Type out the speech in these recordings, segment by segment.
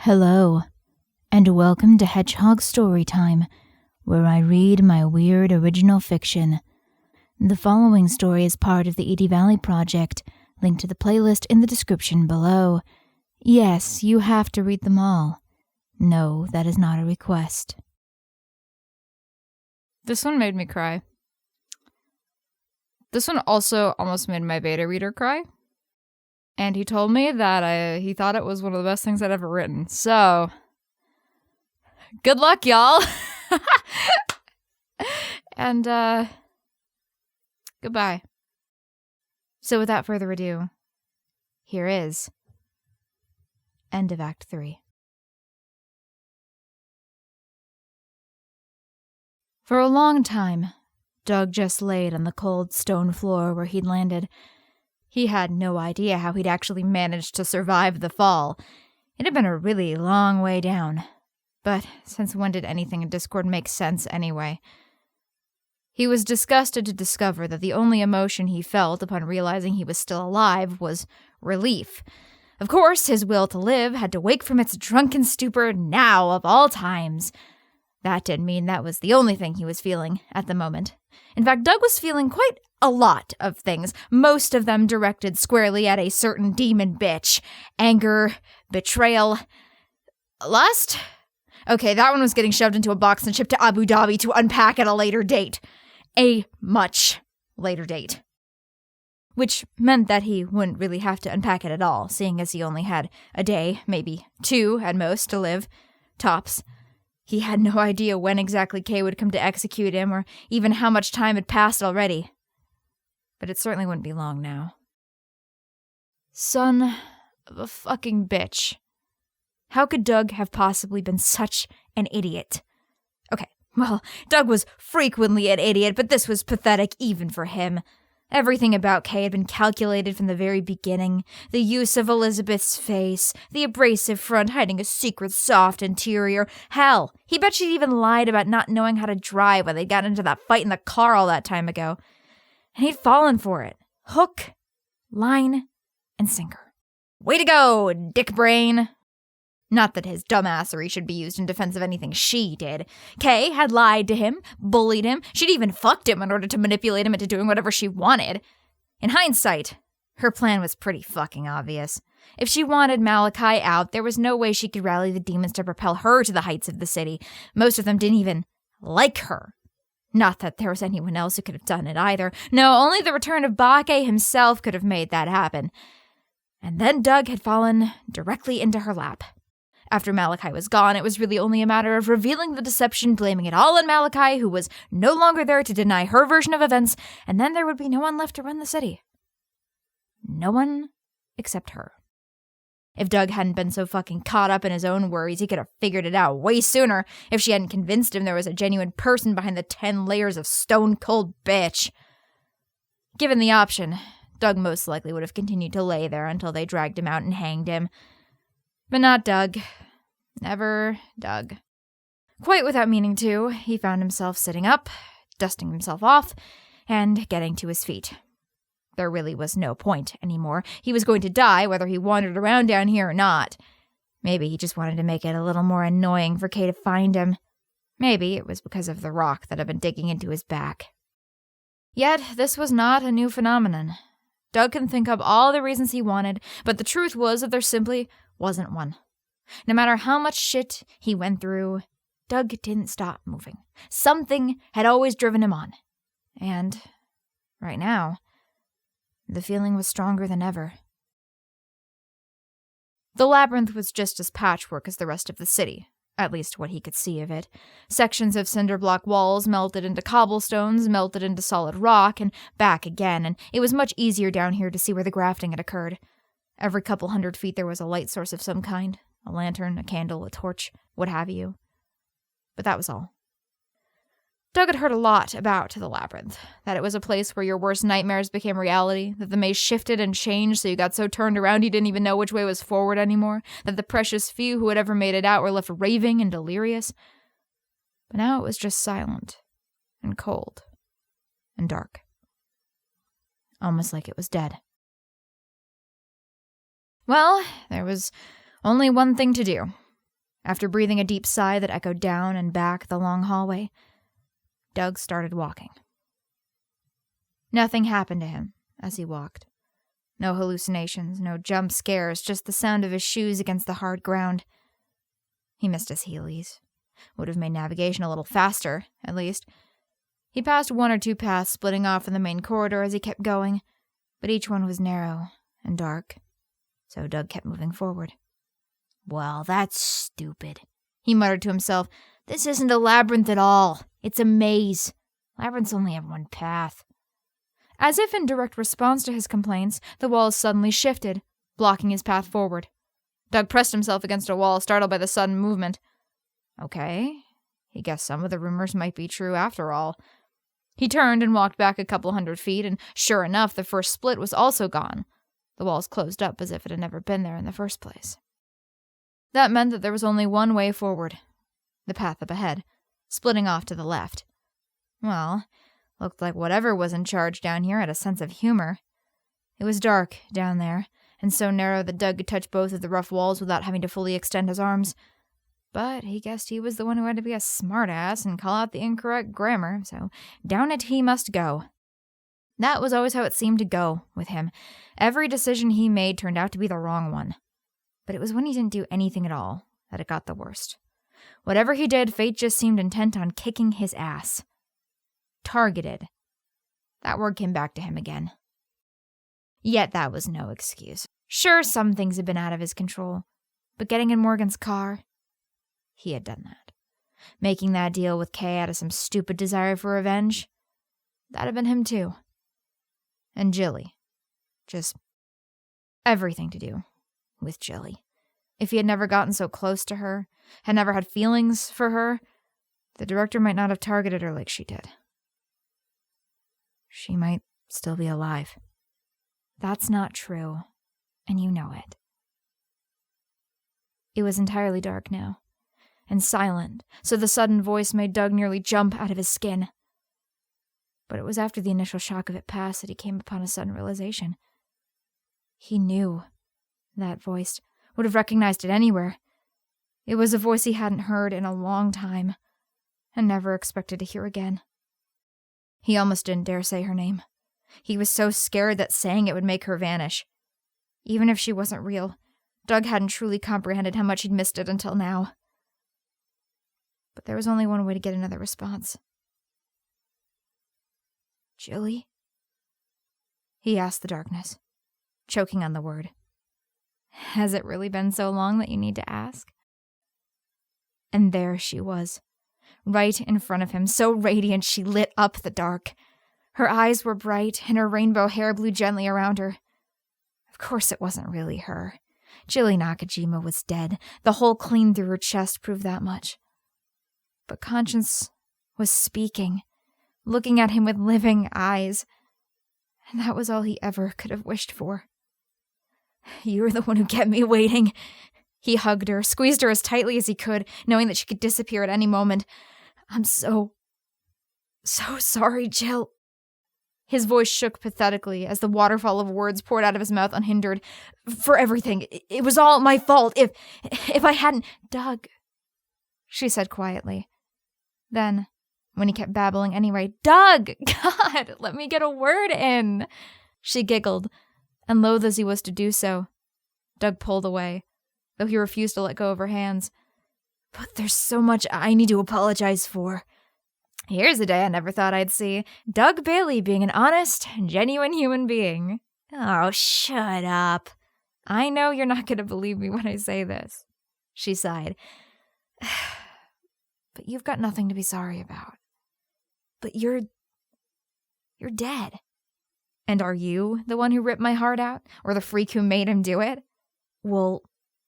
Hello, and welcome to Hedgehog Storytime, where I read my weird original fiction. The following story is part of the Edie Valley Project, linked to the playlist in the description below. Yes, you have to read them all. No, that is not a request. This one made me cry. This one also almost made my beta reader cry. And he told me that he thought it was one of the best things I'd ever written. So, good luck, y'all. And, goodbye. So without further ado, here is end of Act 3. For a long time, Doug just laid on the cold stone floor where he'd landed. He had no idea how he'd actually managed to survive the fall. It had been a really long way down. But since when did anything in Discord make sense anyway? He was disgusted to discover that the only emotion he felt upon realizing he was still alive was relief. Of course, his will to live had to wake from its drunken stupor now of all times. That didn't mean that was the only thing he was feeling at the moment. In fact, Doug was feeling quite a lot of things, most of them directed squarely at a certain demon bitch. Anger, betrayal, lust? Okay, that one was getting shoved into a box and shipped to Abu Dhabi to unpack at a later date. A much later date. Which meant that he wouldn't really have to unpack it at all, seeing as he only had a day, maybe 2 at most, to live. Tops. He had no idea when exactly Kay would come to execute him, or even how much time had passed already. But it certainly wouldn't be long now. Son of a fucking bitch. How could Doug have possibly been such an idiot? Okay, well, Doug was frequently an idiot, but this was pathetic even for him. Everything about Kay had been calculated from the very beginning. The use of Elizabeth's face, the abrasive front hiding a secret soft interior. Hell, he bet she'd even lied about not knowing how to drive when they got into that fight in the car all that time ago. And he'd fallen for it. Hook, line, and sinker. Way to go, dick brain! Not that his dumbassery should be used in defense of anything she did. Kay had lied to him, bullied him, she'd even fucked him in order to manipulate him into doing whatever she wanted. In hindsight, her plan was pretty fucking obvious. If she wanted Malachi out, there was no way she could rally the demons to propel her to the heights of the city. Most of them didn't even like her. Not that there was anyone else who could have done it either. No, only the return of Bake himself could have made that happen. And then Doug had fallen directly into her lap. After Malachi was gone, it was really only a matter of revealing the deception, blaming it all on Malachi, who was no longer there to deny her version of events, and then there would be no one left to run the city. No one except her. If Doug hadn't been so fucking caught up in his own worries, he could have figured it out way sooner if she hadn't convinced him there was a genuine person behind the 10 layers of stone-cold bitch. Given the option, Doug most likely would have continued to lay there until they dragged him out and hanged him. But not Doug. Never Doug. Quite without meaning to, he found himself sitting up, dusting himself off, and getting to his feet. There really was no point anymore. He was going to die whether he wandered around down here or not. Maybe he just wanted to make it a little more annoying for Kay to find him. Maybe it was because of the rock that had been digging into his back. Yet, this was not a new phenomenon. Doug can think of all the reasons he wanted, but the truth was that there simply wasn't one. No matter how much shit he went through, Doug didn't stop moving. Something had always driven him on. And, right now, the feeling was stronger than ever. The labyrinth was just as patchwork as the rest of the city, at least what he could see of it. Sections of cinder block walls melted into cobblestones, melted into solid rock, and back again, and it was much easier down here to see where the grafting had occurred. Every couple 100 feet there was a light source of some kind, a lantern, a candle, a torch, what have you. But that was all. Doug had heard a lot about the labyrinth, that it was a place where your worst nightmares became reality, that the maze shifted and changed so you got so turned around you didn't even know which way was forward anymore, that the precious few who had ever made it out were left raving and delirious. But now it was just silent, and cold, and dark. Almost like it was dead. Well, there was only one thing to do. After breathing a deep sigh that echoed down and back the long hallway, Doug started walking. Nothing happened to him as he walked. No hallucinations, no jump scares, just the sound of his shoes against the hard ground. He missed his Heelys. Would have made navigation a little faster, at least. He passed one or two paths splitting off from the main corridor as he kept going, but each one was narrow and dark, so Doug kept moving forward. "Well, that's stupid," he muttered to himself. "This isn't a labyrinth at all. It's a maze. Labyrinths only have one path." As if in direct response to his complaints, the walls suddenly shifted, blocking his path forward. Doug pressed himself against a wall, startled by the sudden movement. Okay, he guessed some of the rumors might be true after all. He turned and walked back a couple 100 feet, and sure enough, the first split was also gone. The walls closed up as if it had never been there in the first place. That meant that there was only one way forward, the path up ahead, splitting off to the left. Well, looked like whatever was in charge down here had a sense of humor. It was dark down there, and so narrow that Doug could touch both of the rough walls without having to fully extend his arms. But he guessed he was the one who had to be a smartass and call out the incorrect grammar, so down it he must go. That was always how it seemed to go with him. Every decision he made turned out to be the wrong one. But it was when he didn't do anything at all that it got the worst. Whatever he did, fate just seemed intent on kicking his ass. Targeted. That word came back to him again. Yet that was no excuse. Sure, some things had been out of his control, but getting in Morgan's car, he had done that. Making that deal with Kay out of some stupid desire for revenge, that had been him too. And Jilly. Just everything to do with Jilly. If he had never gotten so close to her, had never had feelings for her, the director might not have targeted her like she did. She might still be alive. That's not true, and you know it. It was entirely dark now, and silent, so the sudden voice made Doug nearly jump out of his skin. But it was after the initial shock of it passed that he came upon a sudden realization. He knew that voice, would have recognized it anywhere. It was a voice he hadn't heard in a long time, and never expected to hear again. He almost didn't dare say her name. He was so scared that saying it would make her vanish. Even if she wasn't real, Doug hadn't truly comprehended how much he'd missed it until now. But there was only one way to get another response. "Jilly?" he asked the darkness, choking on the word. Has it really been so long that you need to ask? And there she was, right in front of him, so radiant she lit up the dark. Her eyes were bright, and her rainbow hair blew gently around her. Of course it wasn't really her. Jilly Nakajima was dead. The hole clean through her chest proved that much. But conscience was speaking, looking at him with living eyes, and that was all he ever could have wished for. "You're the one who kept me waiting." He hugged her, squeezed her as tightly as he could, knowing that she could disappear at any moment. "I'm so sorry, Jill." His voice shook pathetically as the waterfall of words poured out of his mouth unhindered. "For everything. It was all my fault. If I hadn't—" "Doug," she said quietly. Then, when he kept babbling anyway, "Doug! God, let me get a word in." She giggled, and loath as he was to do so, Doug pulled away, though he refused to let go of her hands. "But there's so much I need to apologize for." Here's a day I never thought I'd see. Doug Bailey being an honest, genuine human being. "Oh, shut up. I know you're not going to believe me when I say this," she sighed. "But you've got nothing to be sorry about. But you're dead. And are you the one who ripped my heart out? Or the freak who made him do it?" "Well,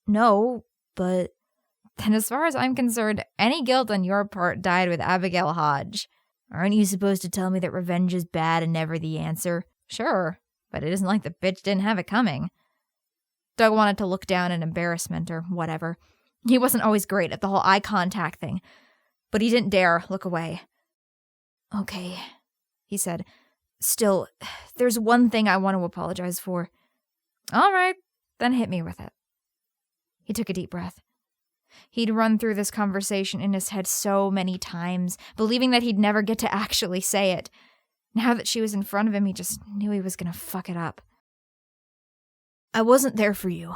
no, but..." "Then as far as I'm concerned, any guilt on your part died with Abigail Hodge. Aren't you supposed to tell me that revenge is bad and never the answer?" "Sure, but it isn't like the bitch didn't have it coming." Doug wanted to look down in embarrassment or whatever. He wasn't always great at the whole eye contact thing, but he didn't dare look away. "Okay," he said. "Still, there's one thing I want to apologize for." "All right, then hit me with it." He took a deep breath. He'd run through this conversation in his head so many times, believing that he'd never get to actually say it. Now that she was in front of him, he just knew he was gonna fuck it up. "I wasn't there for you,"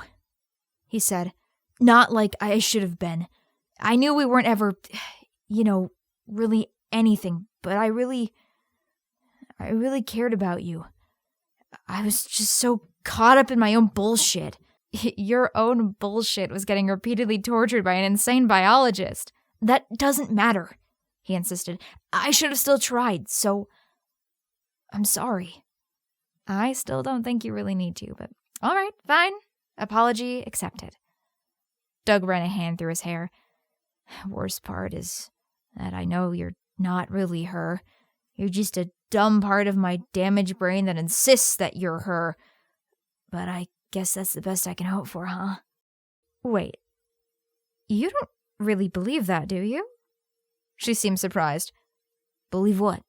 he said. "Not like I should have been. I knew we weren't ever, really anything, but I really cared about you. I was just so caught up in my own bullshit." Your own bullshit was getting repeatedly tortured by an insane biologist. "That doesn't matter," he insisted. "I should have still tried, so I'm sorry." "I still don't think you really need to, but all right, fine. Apology accepted." Doug ran a hand through his hair. "Worst part is that I know you're not really her. You're just a dumb part of my damaged brain that insists that you're her. But I guess that's the best I can hope for, huh?" "Wait, you don't really believe that, do you?" She seemed surprised. "Believe what?"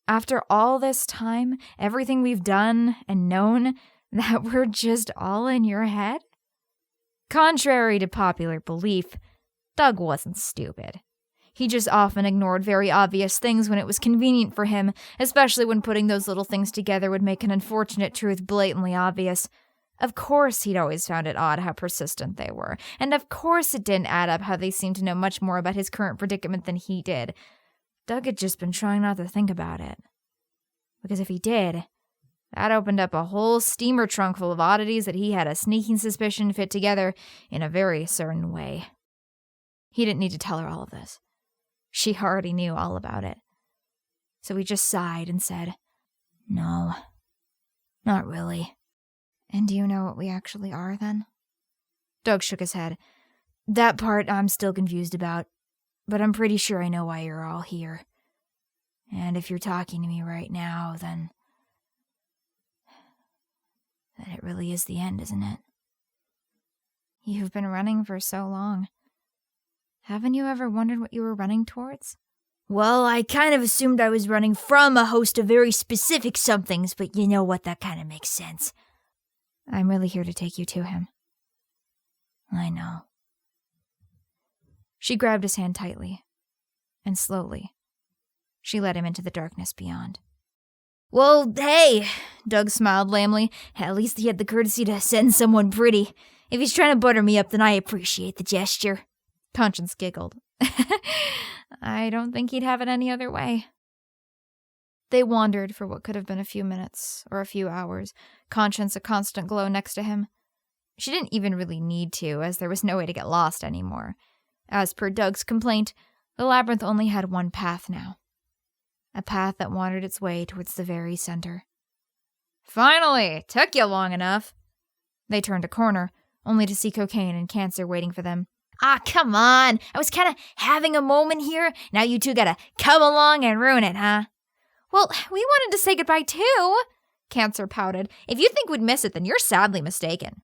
"After all this time, everything we've done and known, that we're just all in your head?" Contrary to popular belief, Doug wasn't stupid. He just often ignored very obvious things when it was convenient for him, especially when putting those little things together would make an unfortunate truth blatantly obvious. Of course he'd always found it odd how persistent they were, and of course it didn't add up how they seemed to know much more about his current predicament than he did. Doug had just been trying not to think about it. Because if he did, that opened up a whole steamer trunk full of oddities that he had a sneaking suspicion fit together in a very certain way. He didn't need to tell her all of this. She already knew all about it. So he just sighed and said, "No, not really." "And do you know what we actually are, then?" Doug shook his head. "That part I'm still confused about, but I'm pretty sure I know why you're all here. And if you're talking to me right now, then it really is the end, isn't it?" "You've been running for so long. Haven't you ever wondered what you were running towards?" "Well, I kind of assumed I was running from a host of very specific somethings, but you know what, that kind of makes sense." "I'm really here to take you to him." "I know." She grabbed his hand tightly, and slowly, she led him into the darkness beyond. "Well, hey," Doug smiled lamely. "At least he had the courtesy to send someone pretty. If he's trying to butter me up, then I appreciate the gesture." Conscience giggled. "I don't think he'd have it any other way." They wandered for what could have been a few minutes or a few hours, Conscience a constant glow next to him. She didn't even really need to, as there was no way to get lost anymore. As per Doug's complaint, the labyrinth only had one path now. A path that wandered its way towards the very center. "Finally! Took you long enough." They turned a corner, only to see Cocaine and Cancer waiting for them. "Ah, come on! I was kind of having a moment here. Now you two gotta come along and ruin it, huh?" "Well, we wanted to say goodbye too," Cancer pouted. "If you think we'd miss it, then you're sadly mistaken."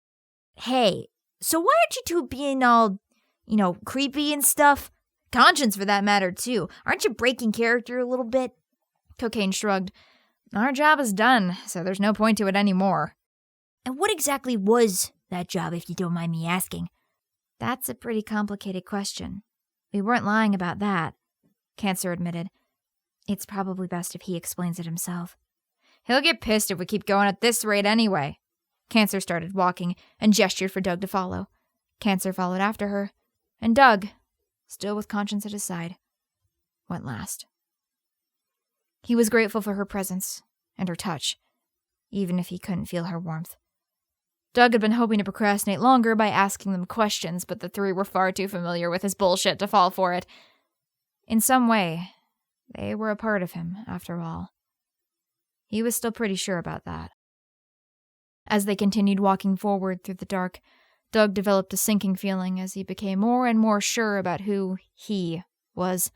"Hey, so why aren't you two being all, creepy and stuff? Conscience, for that matter, too. Aren't you breaking character a little bit?" Cocaine shrugged. "Our job is done, so there's no point to it anymore." "And what exactly was that job, if you don't mind me asking?" "That's a pretty complicated question. We weren't lying about that," Cancer admitted. "It's probably best if he explains it himself." "He'll get pissed if we keep going at this rate anyway." Cancer started walking and gestured for Doug to follow. Cancer followed after her, and Doug, still with Conscience at his side, went last. He was grateful for her presence and her touch, even if he couldn't feel her warmth. Doug had been hoping to procrastinate longer by asking them questions, but the three were far too familiar with his bullshit to fall for it. In some way, they were a part of him, after all. He was still pretty sure about that. As they continued walking forward through the dark, Doug developed a sinking feeling as he became more and more sure about who he was.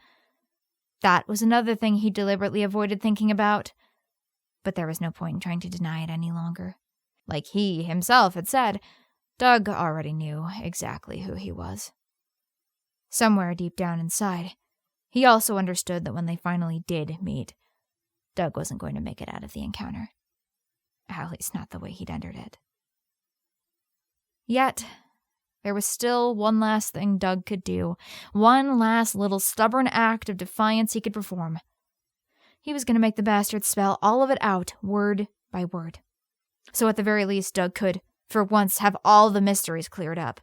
That was another thing he deliberately avoided thinking about. But there was no point in trying to deny it any longer. Like he himself had said, Doug already knew exactly who he was. Somewhere deep down inside, he also understood that when they finally did meet, Doug wasn't going to make it out of the encounter. At least not the way he'd entered it. Yet, There was still one last thing Doug could do. One last little stubborn act of defiance he could perform. He was going to make the bastard spell all of it out, word by word. So at the very least, Doug could, for once, have all the mysteries cleared up.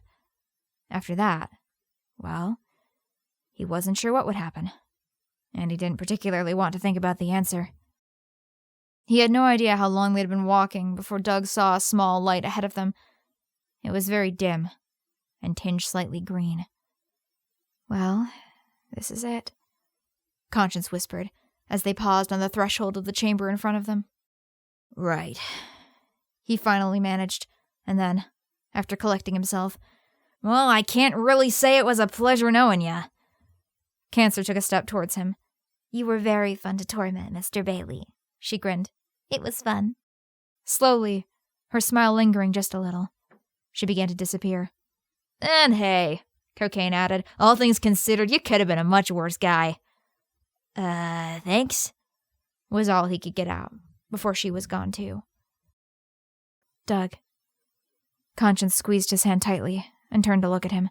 After that, well, he wasn't sure what would happen. And he didn't particularly want to think about the answer. He had no idea how long they'd been walking before Doug saw a small light ahead of them. It was very dim and tinged slightly green. Well, this is it, Conscience whispered as they paused on the threshold of the chamber in front of them. Right, he finally managed, and then, after collecting himself, well, I can't really say it was a pleasure knowing ya. Cancer took a step towards him. You were very fun to torment, Mr. Bailey, she grinned. It was fun. Slowly, her smile lingering just a little, she began to disappear. And hey, Cocaine added, all things considered, you could have been a much worse guy. Thanks, was all he could get out before she was gone too. Doug. Conscience squeezed his hand tightly and turned to look at him.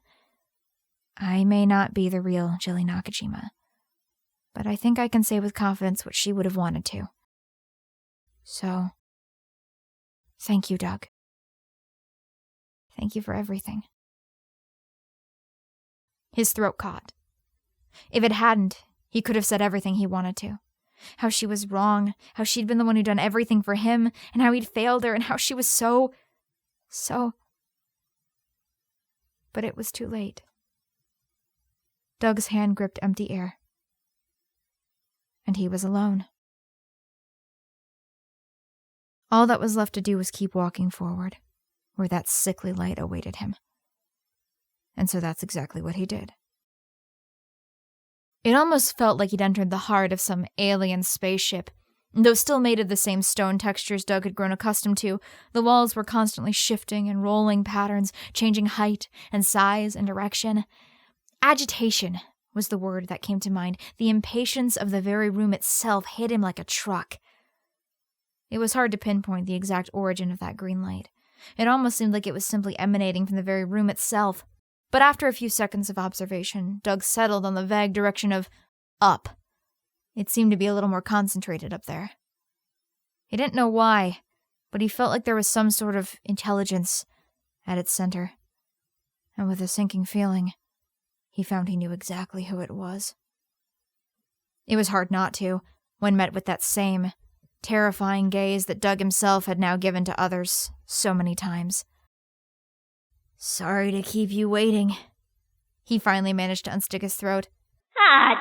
I may not be the real Jilly Nakajima, but I think I can say with confidence what she would have wanted to. So, thank you, Doug. Thank you for everything. His throat caught. If it hadn't, he could have said everything he wanted to. How she was wrong, how she'd been the one who'd done everything for him, and how he'd failed her, and how she was so... But it was too late. Doug's hand gripped empty air. And he was alone. All that was left to do was keep walking forward, where that sickly light awaited him. And so that's exactly what he did. It almost felt like he'd entered the heart of some alien spaceship. Though still made of the same stone textures Doug had grown accustomed to, the walls were constantly shifting in rolling patterns, changing height and size and direction. Agitation was the word that came to mind. The impatience of the very room itself hit him like a truck. It was hard to pinpoint the exact origin of that green light. It almost seemed like it was simply emanating from the very room itself. But after a few seconds of observation, Doug settled on the vague direction of up. It seemed to be a little more concentrated up there. He didn't know why, but he felt like there was some sort of intelligence at its center. And with a sinking feeling, he found he knew exactly who it was. It was hard not to, when met with that same terrifying gaze that Doug himself had now given to others so many times. Sorry to keep you waiting. He finally managed to unstick his throat.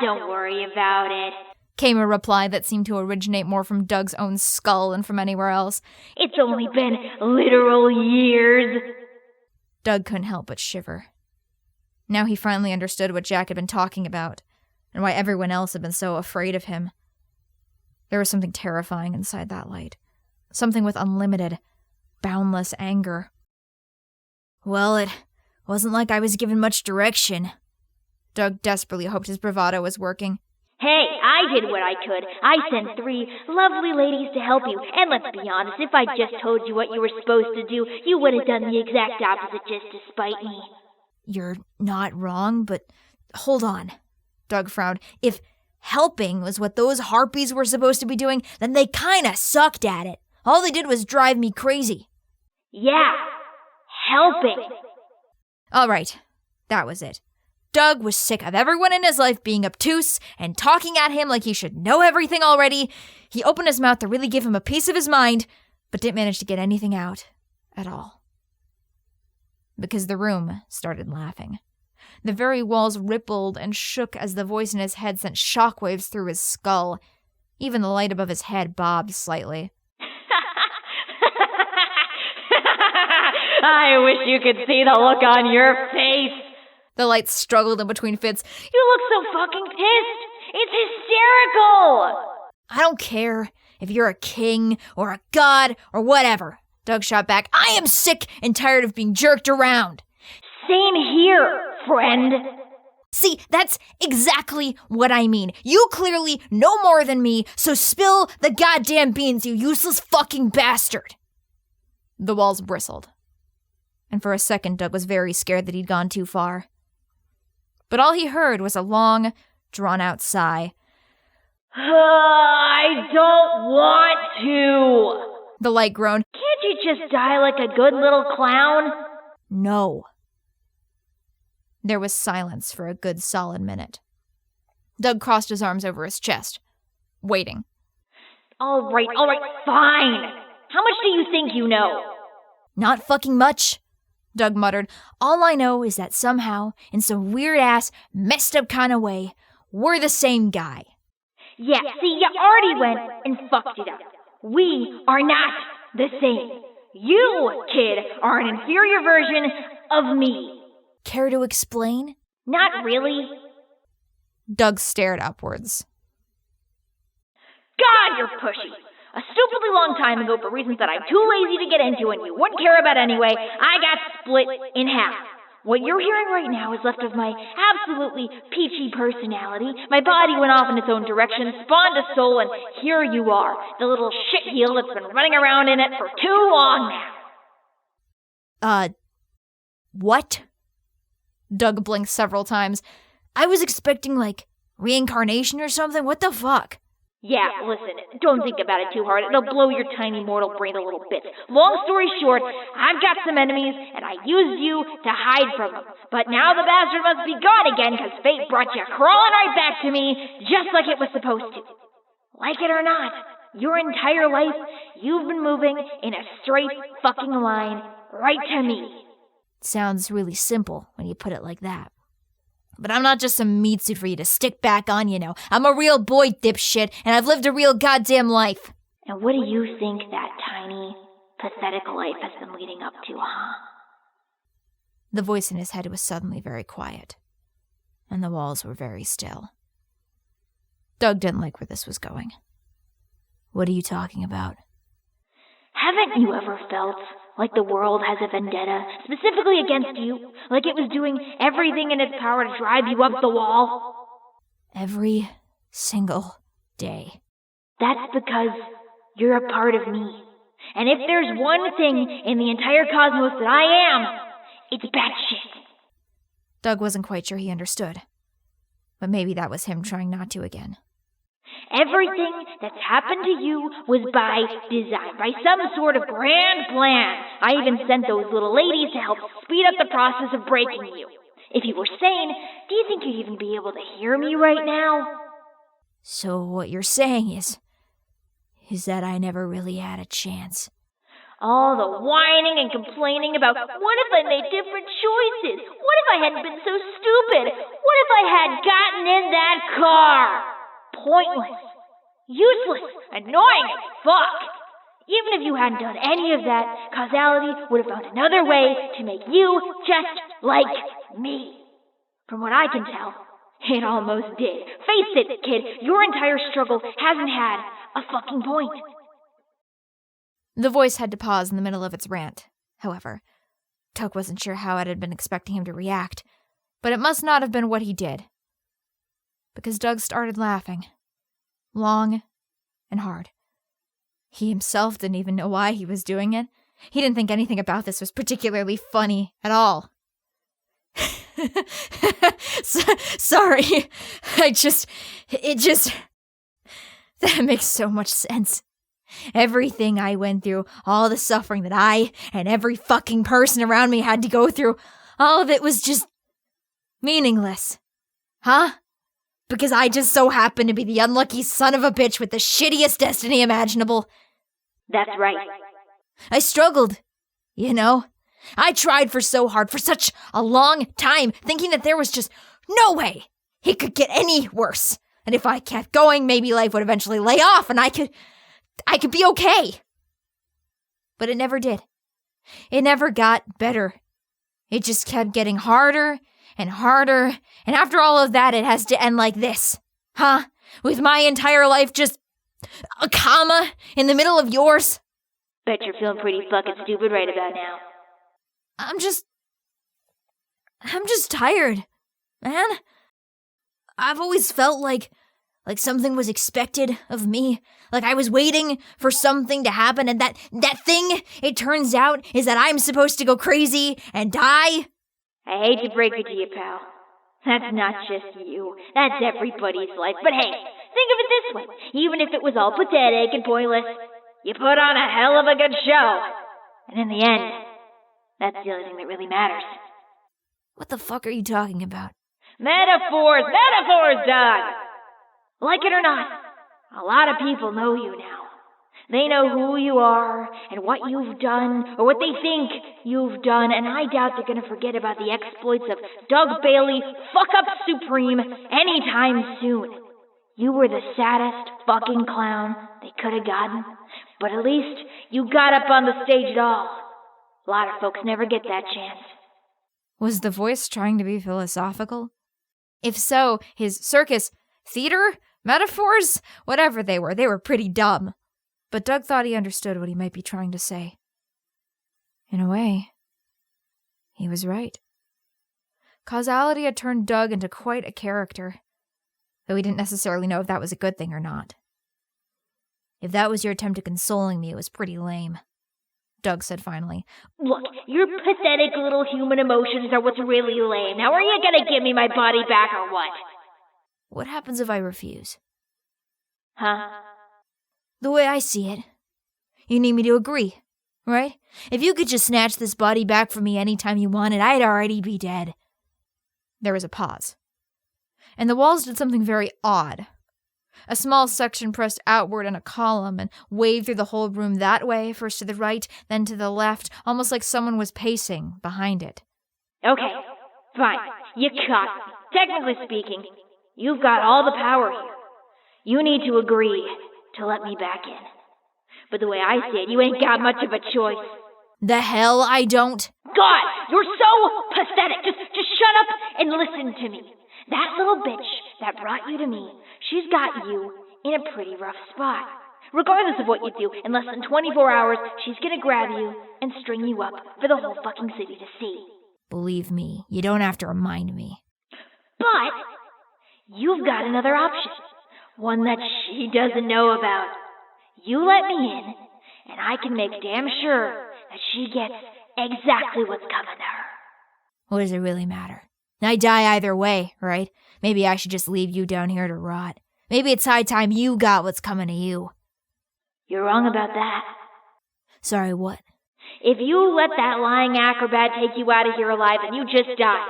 Don't worry about it, came a reply that seemed to originate more from Doug's own skull than from anywhere else. It's only been literal years. Doug couldn't help but shiver. Now he finally understood what Jack had been talking about, and why everyone else had been so afraid of him. There was something terrifying inside that light. Something with unlimited, boundless anger. Well, it wasn't like I was given much direction. Doug desperately hoped his bravado was working. Hey, I did what I could. I sent 3 lovely ladies to help you, and let's be honest, if I just told you what you were supposed to do, you would have done the exact opposite just to spite me. You're not wrong, but hold on. Doug frowned. If helping was what those harpies were supposed to be doing, then they kinda sucked at it. All they did was drive me crazy. Yeah, helping. All right, that was it. Doug was sick of everyone in his life being obtuse and talking at him like he should know everything already. He opened his mouth to really give him a piece of his mind, but didn't manage to get anything out at all. Because the room started laughing. The very walls rippled and shook as the voice in his head sent shockwaves through his skull. Even the light above his head bobbed slightly. I wish you could see the look on your face. The light struggled in between fits. You look so fucking pissed. It's hysterical. I don't care if you're a king or a god or whatever, Doug shot back. I am sick and tired of being jerked around. Same here, friend. See, that's exactly what I mean. You clearly know more than me, so spill the goddamn beans, you useless fucking bastard. The walls bristled. and for a second Doug was very scared that he'd gone too far. But all he heard was a long, drawn-out sigh. I don't want to. The light groaned. Can't you just die like a good little clown? No. There was silence for a good solid minute. Doug crossed his arms over his chest, waiting. All right, fine. How much do you think you know? Not fucking much, Doug muttered. All I know is that somehow, in some weird-ass, messed-up kind of way, we're the same guy. Yeah, see, you already went and fucked it up. We are not the same. You, kid, are an inferior version of me. Care to explain? Not really. Doug stared upwards. God, you're pushy. A stupidly long time ago, for reasons that I'm too lazy to get into and you wouldn't care about anyway, I got split in half. What you're hearing right now is left of my absolutely peachy personality. My body went off in its own direction, spawned a soul, and here you are, the little shitheel that's been running around in it for too long now. What? Doug blinked several times. I was expecting, reincarnation or something. What the fuck? Yeah, listen, don't think about it too hard. It'll blow your tiny mortal brain a little bit. Long story short, I've got some enemies, and I used you to hide from them. But now the bastard must be gone again, because fate brought you crawling right back to me, just like it was supposed to. Like it or not, your entire life, you've been moving in a straight fucking line right to me. Sounds really simple when you put it like that. But I'm not just some meat suit for you to stick back on, you know. I'm a real boy, dipshit, and I've lived a real goddamn life. And what do you think that tiny, pathetic life has been leading up to, huh? The voice in his head was suddenly very quiet, and the walls were very still. Doug didn't like where this was going. What are you talking about? Haven't you ever felt like the world has a vendetta, specifically against you? Like it was doing everything in its power to drive you up the wall? Every single day. That's because you're a part of me. And if there's one thing in the entire cosmos that I am, it's batshit. Doug wasn't quite sure he understood. But maybe that was him trying not to again. Everything that's happened to you was by design, by some sort of grand plan. I even sent those little ladies to help speed up the process of breaking you. If you were sane, do you think you'd even be able to hear me right now? So what you're saying is that I never really had a chance. All the whining and complaining about, what if I made different choices? What if I hadn't been so stupid? What if I had gotten in that car? Pointless, useless, annoying as fuck. Even if you hadn't done any of that, causality would have found another way to make you just like me. From what I can tell, it almost did. Face it, kid, your entire struggle hasn't had a fucking point. The voice had to pause in the middle of its rant. However, Doug wasn't sure how it had been expecting him to react, but it must not have been what he did. Because Doug started laughing. Long and hard. He himself didn't even know why he was doing it. He didn't think anything about this was particularly funny at all. Sorry. That makes so much sense. Everything I went through, all the suffering that I and every fucking person around me had to go through, all of it was just meaningless. Huh? Because I just so happened to be the unlucky son of a bitch with the shittiest destiny imaginable. That's right. I struggled, you know? I tried for so hard, for such a long time, thinking that there was just no way it could get any worse. And if I kept going, maybe life would eventually lay off and I could be okay. But it never did. It never got better. It just kept getting harder and harder, and after all of that, it has to end like this. Huh? With my entire life just a comma in the middle of yours? Bet you're feeling pretty fucking stupid right about now. I'm just tired, man. I've always felt like Like something was expected of me. Like I was waiting for something to happen, and that thing, it turns out, is that I'm supposed to go crazy and die? I hate to break it to you, pal. That's not just you. That's everybody's life. But hey, think of it this way. Even if it was all pathetic and pointless, you put on a hell of a good show. And in the end, that's the only thing that really matters. What the fuck are you talking about? Metaphors! Metaphors, Doug! Like it or not, a lot of people know you now. They know who you are and what you've done, or what they think you've done, and I doubt they're going to forget about the exploits of Doug Bailey, Fuck Up Supreme, anytime soon. You were the saddest fucking clown they could have gotten, but at least you got up on the stage at all. A lot of folks never get that chance. Was the voice trying to be philosophical? If so, his circus, theater, metaphors, whatever they were pretty dumb. But Doug thought he understood what he might be trying to say. In a way, he was right. Causality had turned Doug into quite a character, though he didn't necessarily know if that was a good thing or not. If that was your attempt at consoling me, it was pretty lame, Doug said finally. Look, your pathetic little human emotions are what's really lame. Now are you gonna give me my body back or what? What happens if I refuse? Huh? The way I see it, you need me to agree, right? If you could just snatch this body back from me anytime you wanted, I'd already be dead. There was a pause. And the walls did something very odd. A small section pressed outward in a column and waved through the whole room that way, first to the right, then to the left, almost like someone was pacing behind it. Okay, fine. You caught me. Technically speaking, you've got all the power here. You need to agree to let me back in. But the way I see it, you ain't got much of a choice. The hell I don't? God, you're so pathetic. Just shut up and listen to me. That little bitch that brought you to me, she's got you in a pretty rough spot. Regardless of what you do, in less than 24 hours, she's gonna grab you and string you up for the whole fucking city to see. Believe me, you don't have to remind me. But you've got another option. One that she doesn't know about. You let me in, and I can make damn sure that she gets exactly what's coming to her. What does it really matter? I die either way, right? Maybe I should just leave you down here to rot. Maybe it's high time you got what's coming to you. You're wrong about that. Sorry, what? If you let that lying acrobat take you out of here alive, then you just die.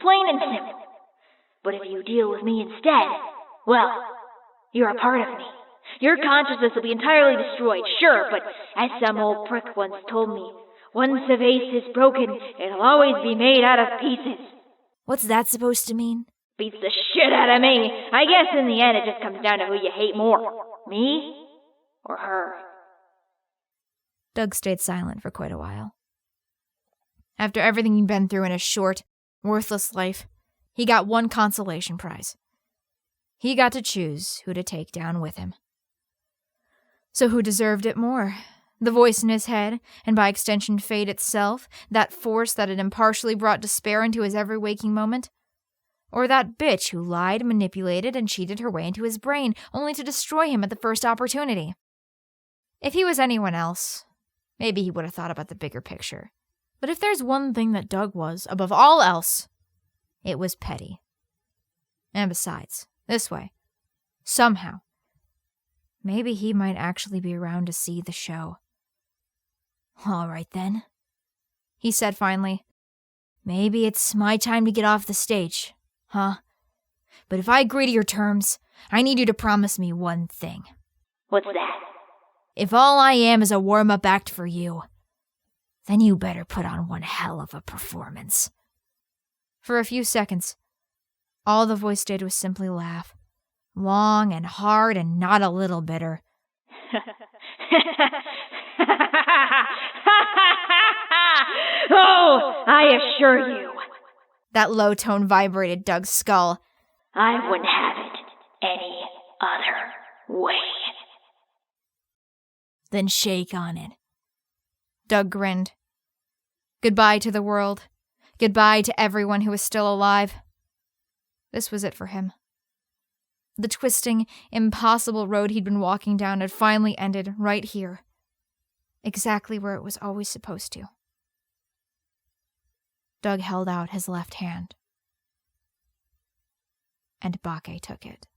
Plain and simple. But if you deal with me instead, well, you're a part of me. Your consciousness will be entirely destroyed, sure, but as some old prick once told me, once a vase is broken, it'll always be made out of pieces. What's that supposed to mean? Beats the shit out of me. I guess in the end it just comes down to who you hate more. Me or her. Doug stayed silent for quite a while. After everything he'd been through in his short, worthless life, he got one consolation prize. He got to choose who to take down with him. So who deserved it more? The voice in his head, and by extension fate itself, that force that had impartially brought despair into his every waking moment? Or that bitch who lied, manipulated, and cheated her way into his brain, only to destroy him at the first opportunity? If he was anyone else, maybe he would have thought about the bigger picture. But if there's one thing that Doug was, above all else, it was petty. And besides, this way, somehow, maybe he might actually be around to see the show. All right then, he said finally. Maybe it's my time to get off the stage, huh? But if I agree to your terms, I need you to promise me one thing. What's that? If all I am is a warm-up act for you, then you better put on one hell of a performance. For a few seconds, all the voice did was simply laugh. Long and hard and not a little bitter. Oh, I assure you. That low tone vibrated Doug's skull. I wouldn't have it any other way. Then shake on it. Doug grinned. Goodbye to the world. Goodbye to everyone who was still alive. This was it for him. The twisting, impossible road he'd been walking down had finally ended right here. Exactly where it was always supposed to. Doug held out his left hand, and Bake took it.